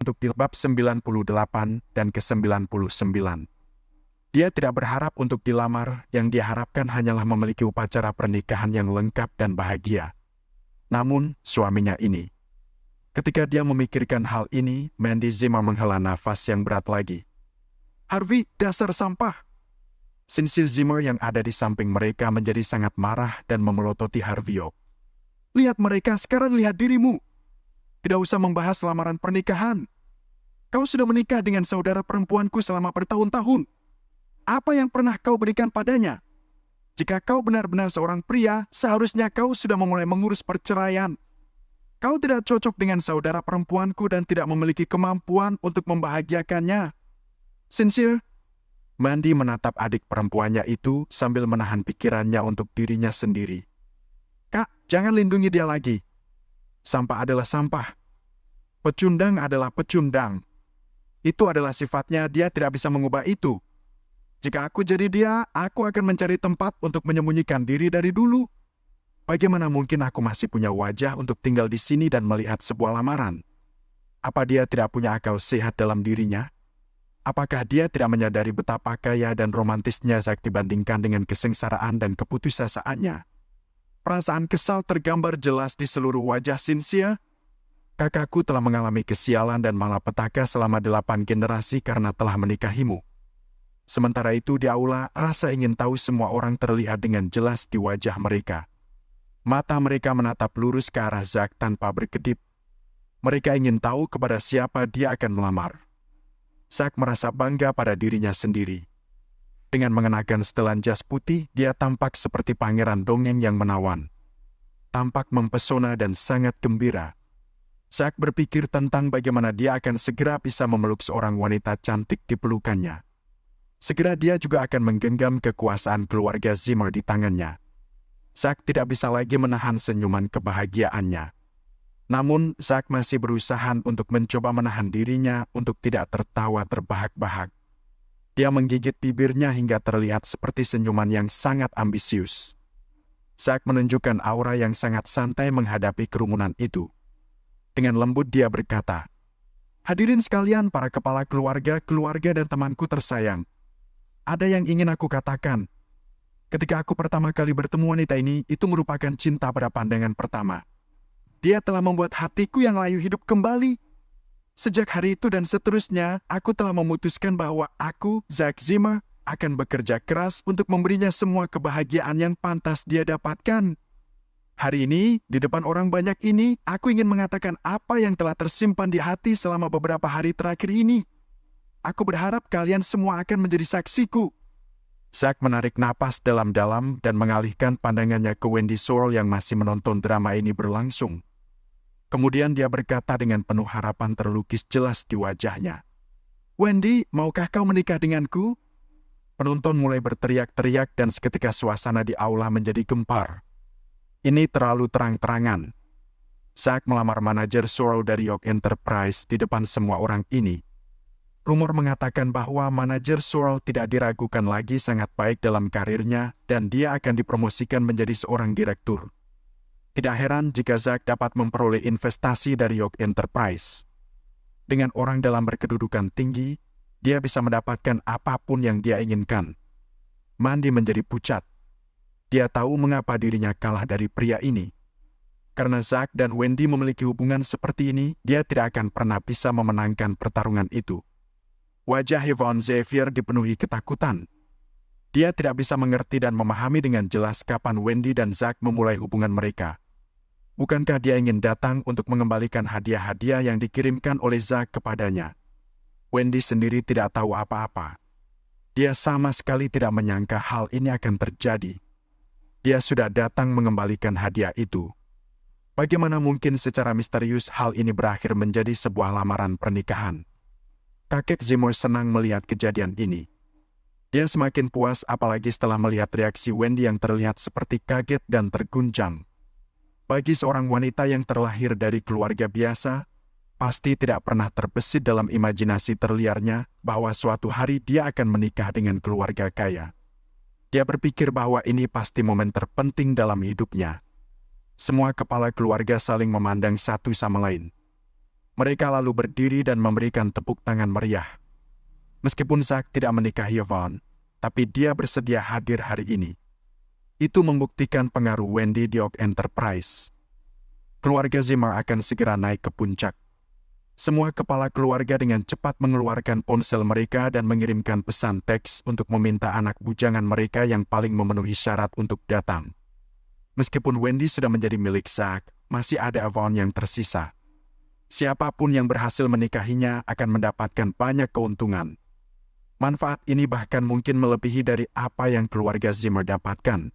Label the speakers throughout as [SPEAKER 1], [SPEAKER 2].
[SPEAKER 1] untuk di bab 98 dan ke-99. Dia tidak berharap untuk dilamar, yang dia harapkan hanyalah memiliki upacara pernikahan yang lengkap dan bahagia. Namun, suaminya ini. Ketika dia memikirkan hal ini, Mandy Zimmer menghela nafas yang berat lagi. Harvey, dasar sampah! Cecil Zimmer yang ada di samping mereka menjadi sangat marah dan memelototi Harvey. Lihat mereka, sekarang lihat dirimu. Tidak usah membahas lamaran pernikahan. Kau sudah menikah dengan saudara perempuanku selama bertahun-tahun. Apa yang pernah kau berikan padanya? Jika kau benar-benar seorang pria, seharusnya kau sudah memulai mengurus perceraian. Kau tidak cocok dengan saudara perempuanku dan tidak memiliki kemampuan untuk membahagiakannya. Sincere, Mandy menatap adik perempuannya itu sambil menahan pikirannya untuk dirinya sendiri. Kak, jangan lindungi dia lagi. Sampah adalah sampah. Pecundang adalah pecundang. Itu adalah sifatnya, dia tidak bisa mengubah itu. Jika aku jadi dia, aku akan mencari tempat untuk menyembunyikan diri dari dulu. Bagaimana mungkin aku masih punya wajah untuk tinggal di sini dan melihat sebuah lamaran? Apa dia tidak punya akal sehat dalam dirinya? Apakah dia tidak menyadari betapa kaya dan romantisnya Zack dibandingkan dengan kesengsaraan dan keputusasaannya? Perasaan kesal tergambar jelas di seluruh wajah Cynthia. Kakakku telah mengalami kesialan dan malapetaka selama 8 generasi karena telah menikahimu. Sementara itu di aula, rasa ingin tahu semua orang terlihat dengan jelas di wajah mereka. Mata mereka menatap lurus ke arah Zack tanpa berkedip. Mereka ingin tahu kepada siapa dia akan melamar. Zack merasa bangga pada dirinya sendiri. Dengan mengenakan setelan jas putih, dia tampak seperti pangeran dongeng yang menawan. Tampak mempesona dan sangat gembira. Zack berpikir tentang bagaimana dia akan segera bisa memeluk seorang wanita cantik di pelukannya. Segera dia juga akan menggenggam kekuasaan keluarga Zimmer di tangannya. Zack tidak bisa lagi menahan senyuman kebahagiaannya. Namun, Zack masih berusaha untuk mencoba menahan dirinya untuk tidak tertawa terbahak-bahak. Dia menggigit bibirnya hingga terlihat seperti senyuman yang sangat ambisius. Zack menunjukkan aura yang sangat santai menghadapi kerumunan itu. Dengan lembut dia berkata, "Hadirin sekalian, para kepala keluarga dan temanku tersayang. Ada yang ingin aku katakan. Ketika aku pertama kali bertemu wanita ini, itu merupakan cinta pada pandangan pertama. Dia telah membuat hatiku yang layu hidup kembali. Sejak hari itu dan seterusnya, aku telah memutuskan bahwa aku, Zack Zimmer, akan bekerja keras untuk memberinya semua kebahagiaan yang pantas dia dapatkan. Hari ini, di depan orang banyak ini, aku ingin mengatakan apa yang telah tersimpan di hati selama beberapa hari terakhir ini. Aku berharap kalian semua akan menjadi saksiku." Zack menarik napas dalam-dalam dan mengalihkan pandangannya ke Wendy Sorrell yang masih menonton drama ini berlangsung. Kemudian dia berkata dengan penuh harapan terlukis jelas di wajahnya, "Wendy, maukah kau menikah denganku?" Penonton mulai berteriak-teriak dan seketika suasana di aula menjadi gempar. Ini terlalu terang-terangan. Zack melamar manajer Sorrell dari York Enterprise di depan semua orang ini. Rumor mengatakan bahwa manajer Sorrell tidak diragukan lagi sangat baik dalam karirnya dan dia akan dipromosikan menjadi seorang direktur. Tidak heran jika Zack dapat memperoleh investasi dari York Enterprise. Dengan orang dalam berkedudukan tinggi, dia bisa mendapatkan apapun yang dia inginkan. Mandy menjadi pucat. Dia tahu mengapa dirinya kalah dari pria ini. Karena Zack dan Wendy memiliki hubungan seperti ini, dia tidak akan pernah bisa memenangkan pertarungan itu. Wajah Yvonne Xavier dipenuhi ketakutan. Dia tidak bisa mengerti dan memahami dengan jelas kapan Wendy dan Zack memulai hubungan mereka. Bukankah dia ingin datang untuk mengembalikan hadiah-hadiah yang dikirimkan oleh Zack kepadanya? Wendy sendiri tidak tahu apa-apa. Dia sama sekali tidak menyangka hal ini akan terjadi. Dia sudah datang mengembalikan hadiah itu. Bagaimana mungkin secara misterius hal ini berakhir menjadi sebuah lamaran pernikahan? Kakek Zimmer senang melihat kejadian ini. Dia semakin puas apalagi setelah melihat reaksi Wendy yang terlihat seperti kaget dan terguncang. Bagi seorang wanita yang terlahir dari keluarga biasa, pasti tidak pernah terbesit dalam imajinasi terliarnya bahwa suatu hari dia akan menikah dengan keluarga kaya. Dia berpikir bahwa ini pasti momen terpenting dalam hidupnya. Semua kepala keluarga saling memandang satu sama lain. Mereka lalu berdiri dan memberikan tepuk tangan meriah. Meskipun Zak tidak menikahi Yvonne, tapi dia bersedia hadir hari ini. Itu membuktikan pengaruh Wendy di Oak Enterprise. Keluarga Zimmer akan segera naik ke puncak. Semua kepala keluarga dengan cepat mengeluarkan ponsel mereka dan mengirimkan pesan teks untuk meminta anak bujangan mereka yang paling memenuhi syarat untuk datang. Meskipun Wendy sudah menjadi milik Zak, masih ada Yvonne yang tersisa. Siapapun yang berhasil menikahinya akan mendapatkan banyak keuntungan. Manfaat ini bahkan mungkin melebihi dari apa yang keluarga Zimmer dapatkan.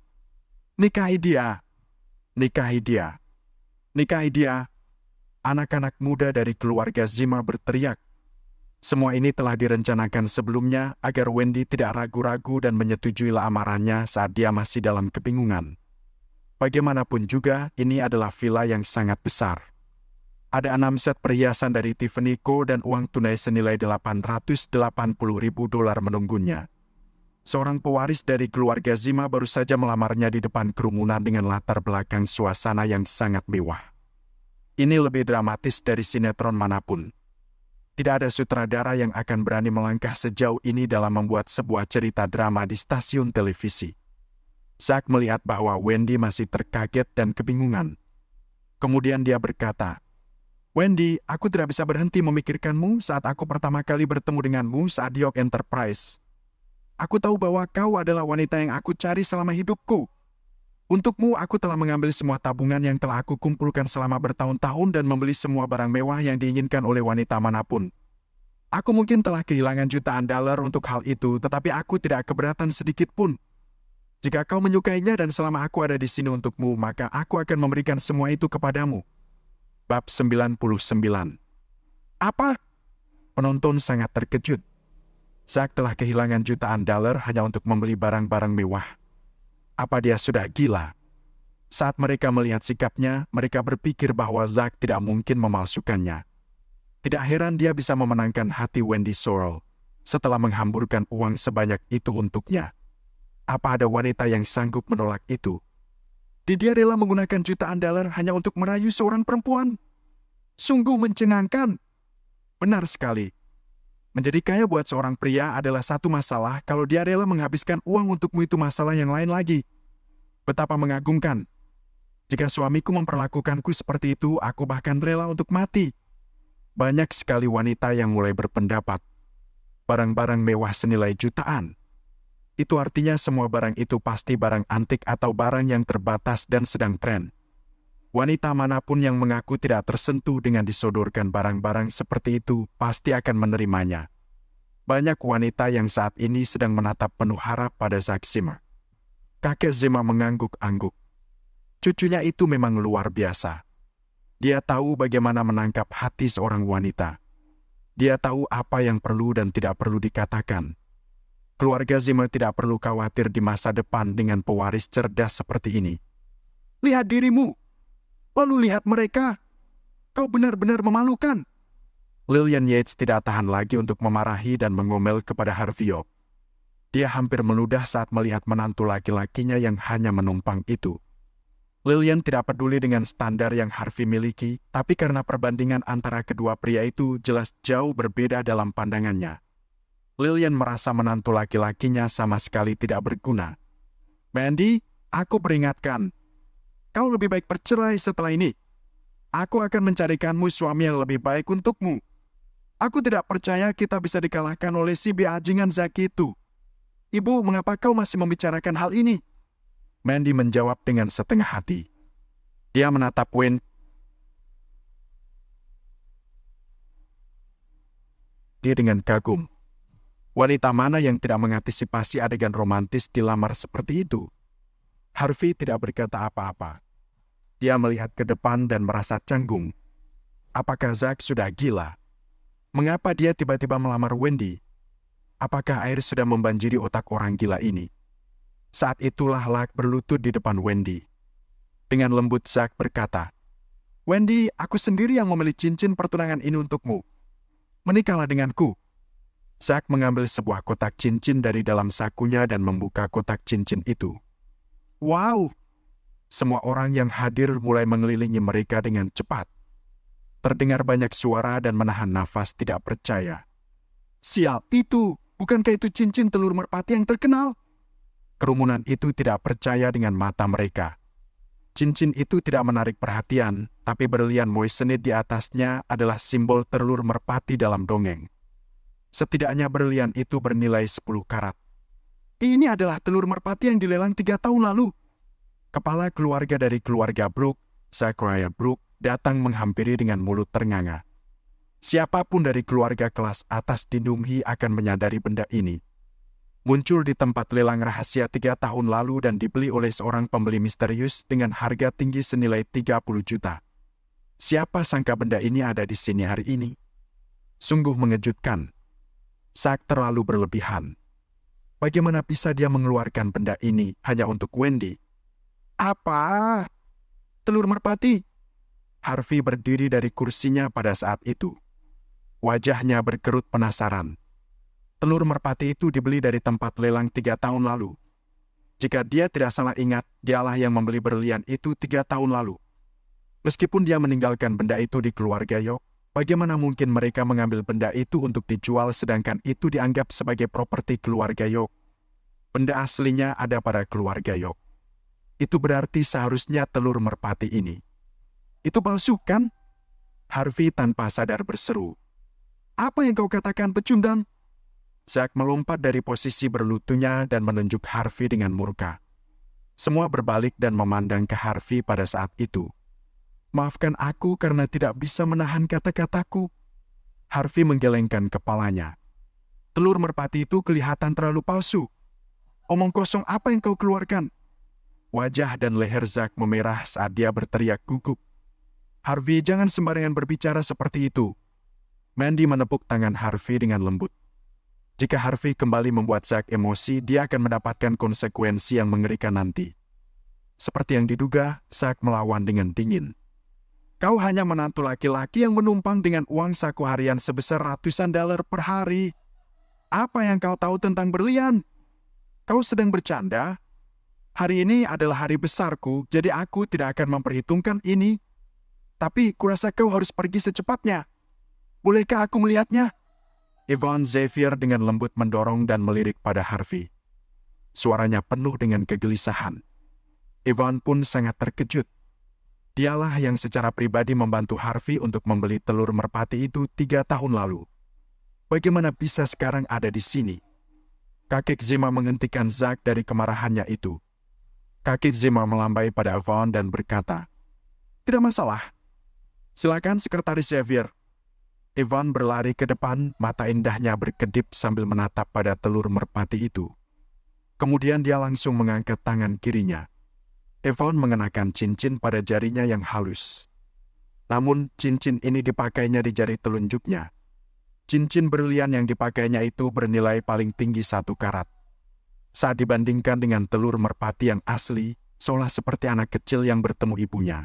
[SPEAKER 1] Nikahi dia! Nikahi dia! Nikahi dia! Anak-anak muda dari keluarga Zimmer berteriak. Semua ini telah direncanakan sebelumnya agar Wendy tidak ragu-ragu dan menyetujui lamarannya saat dia masih dalam kebingungan. Bagaimanapun juga, ini adalah villa yang sangat besar. Ada 6 set perhiasan dari Tiffany Co. dan uang tunai senilai $880.000 menunggunya. Seorang pewaris dari keluarga Zimmer baru saja melamarnya di depan kerumunan dengan latar belakang suasana yang sangat mewah. Ini lebih dramatis dari sinetron manapun. Tidak ada sutradara yang akan berani melangkah sejauh ini dalam membuat sebuah cerita drama di stasiun televisi. Zak melihat bahwa Wendy masih terkaget dan kebingungan. Kemudian dia berkata, "Wendy, aku tidak bisa berhenti memikirkanmu saat aku pertama kali bertemu denganmu saat di Oak Enterprise. Aku tahu bahwa kau adalah wanita yang aku cari selama hidupku. Untukmu, aku telah mengambil semua tabungan yang telah aku kumpulkan selama bertahun-tahun dan membeli semua barang mewah yang diinginkan oleh wanita manapun. Aku mungkin telah kehilangan jutaan dolar untuk hal itu, tetapi aku tidak keberatan sedikit pun. Jika kau menyukainya dan selama aku ada di sini untukmu, maka aku akan memberikan semua itu kepadamu." Bab 99. Apa? Penonton sangat terkejut. Zak telah kehilangan jutaan dolar hanya untuk membeli barang-barang mewah. Apa dia sudah gila? Saat mereka melihat sikapnya, mereka berpikir bahwa Zak tidak mungkin memalsukannya. Tidak heran dia bisa memenangkan hati Wendy Sorrell setelah menghamburkan uang sebanyak itu untuknya. Apa ada wanita yang sanggup menolak itu? Dia rela menggunakan jutaan dolar hanya untuk merayu seorang perempuan. Sungguh mencengangkan. Benar sekali. Menjadi kaya buat seorang pria adalah satu masalah, kalau dia rela menghabiskan uang untukmu itu masalah yang lain lagi. Betapa mengagumkan. Jika suamiku memperlakukanku seperti itu, aku bahkan rela untuk mati. Banyak sekali wanita yang mulai berpendapat. Barang-barang mewah senilai jutaan. Itu artinya semua barang itu pasti barang antik atau barang yang terbatas dan sedang tren. Wanita manapun yang mengaku tidak tersentuh dengan disodorkan barang-barang seperti itu pasti akan menerimanya. Banyak wanita yang saat ini sedang menatap penuh harap pada Zak Zimmer. Kakek Zimmer mengangguk-angguk. Cucunya itu memang luar biasa. Dia tahu bagaimana menangkap hati seorang wanita. Dia tahu apa yang perlu dan tidak perlu dikatakan. Keluarga Zimmer tidak perlu khawatir di masa depan dengan pewaris cerdas seperti ini. Lihat dirimu, lalu lihat mereka. Kau benar-benar memalukan. Lillian Yates tidak tahan lagi untuk memarahi dan mengomel kepada Harvey Oak. Dia hampir meludah saat melihat menantu laki-lakinya yang hanya menumpang itu. Lillian tidak peduli dengan standar yang Harvey miliki, tapi karena perbandingan antara kedua pria itu jelas jauh berbeda dalam pandangannya. Lillian merasa menantu laki-lakinya sama sekali tidak berguna. "Mandy, aku peringatkan. Kau lebih baik bercerai setelah ini. Aku akan mencarikanmu suami yang lebih baik untukmu. Aku tidak percaya kita bisa dikalahkan oleh si bajingan Zak itu. Ibu, mengapa kau masih membicarakan hal ini?" Mandy menjawab dengan setengah hati. Dia menatap Wendy dengan kagum. Wanita mana yang tidak mengantisipasi adegan romantis dilamar seperti itu? Harvey tidak berkata apa-apa. Dia melihat ke depan dan merasa canggung. Apakah Zak sudah gila? Mengapa dia tiba-tiba melamar Wendy? Apakah air sudah membanjiri otak orang gila ini? Saat itulah Lak berlutut di depan Wendy. Dengan lembut Zak berkata, "Wendy, aku sendiri yang memilih cincin pertunangan ini untukmu. Menikahlah denganku." Zak mengambil sebuah kotak cincin dari dalam sakunya dan membuka kotak cincin itu. Wow! Semua orang yang hadir mulai mengelilingi mereka dengan cepat. Terdengar banyak suara dan menahan nafas tidak percaya. Sial, bukankah itu cincin telur merpati yang terkenal? Kerumunan itu tidak percaya dengan mata mereka. Cincin itu tidak menarik perhatian, tapi berlian moissanite di atasnya adalah simbol telur merpati dalam dongeng. Setidaknya berlian itu bernilai 10 karat. Ini adalah telur merpati yang dilelang 3 tahun lalu. Kepala keluarga dari keluarga Brooke, Zachariah Brooke, datang menghampiri dengan mulut ternganga. Siapapun dari keluarga kelas atas di Numhi akan menyadari benda ini. Muncul di tempat lelang rahasia 3 tahun lalu dan dibeli oleh seorang pembeli misterius dengan harga tinggi senilai 30 juta. Siapa sangka benda ini ada di sini hari ini? Sungguh mengejutkan. Zack terlalu berlebihan. Bagaimana bisa dia mengeluarkan benda ini hanya untuk Wendy? Apa? Telur merpati? Harvey berdiri dari kursinya pada saat itu. Wajahnya berkerut penasaran. Telur merpati itu dibeli dari tempat lelang 3 tahun lalu. Jika dia tidak salah ingat, dialah yang membeli berlian itu 3 tahun lalu. Meskipun dia meninggalkan benda itu di keluarga York, bagaimana mungkin mereka mengambil benda itu untuk dijual sedangkan itu dianggap sebagai properti keluarga York? Benda aslinya ada pada keluarga York. Itu berarti seharusnya telur merpati ini. Itu palsu, kan? Harvey tanpa sadar berseru. Apa yang kau katakan, pecundang? Zack melompat dari posisi berlutunya dan menunjuk Harvey dengan murka. Semua berbalik dan memandang ke Harvey pada saat itu. Maafkan aku karena tidak bisa menahan kata-kataku. Harvey menggelengkan kepalanya. Telur merpati itu kelihatan terlalu palsu. Omong kosong apa yang kau keluarkan? Wajah dan leher Zack memerah saat dia berteriak gugup. Harvey, jangan sembarangan berbicara seperti itu. Mandy menepuk tangan Harvey dengan lembut. Jika Harvey kembali membuat Zack emosi, dia akan mendapatkan konsekuensi yang mengerikan nanti. Seperti yang diduga, Zack melawan dengan dingin. Kau hanya menantu laki-laki yang menumpang dengan uang saku harian sebesar ratusan dolar per hari. Apa yang kau tahu tentang berlian? Kau sedang bercanda? Hari ini adalah hari besarku, jadi aku tidak akan memperhitungkan ini. Tapi kurasa kau harus pergi secepatnya. Bolehkah aku melihatnya? Yvonne Xavier dengan lembut mendorong dan melirik pada Harvey. Suaranya penuh dengan kegelisahan. Yvonne pun sangat terkejut. Dialah yang secara pribadi membantu Harvey untuk membeli telur merpati itu 3 tahun lalu. Bagaimana bisa sekarang ada di sini? Kakek Zima menghentikan Zack dari kemarahannya itu. Kakek Zima melambai pada Yvonne dan berkata, "Tidak masalah. Silakan, Sekretaris Xavier." Yvonne berlari ke depan, mata indahnya berkedip sambil menatap pada telur merpati itu. Kemudian dia langsung mengangkat tangan kirinya. Yvonne mengenakan cincin pada jarinya yang halus. Namun, cincin ini dipakainya di jari telunjuknya. Cincin berlian yang dipakainya itu bernilai paling tinggi 1 karat. Saat dibandingkan dengan telur merpati yang asli, seolah seperti anak kecil yang bertemu ibunya.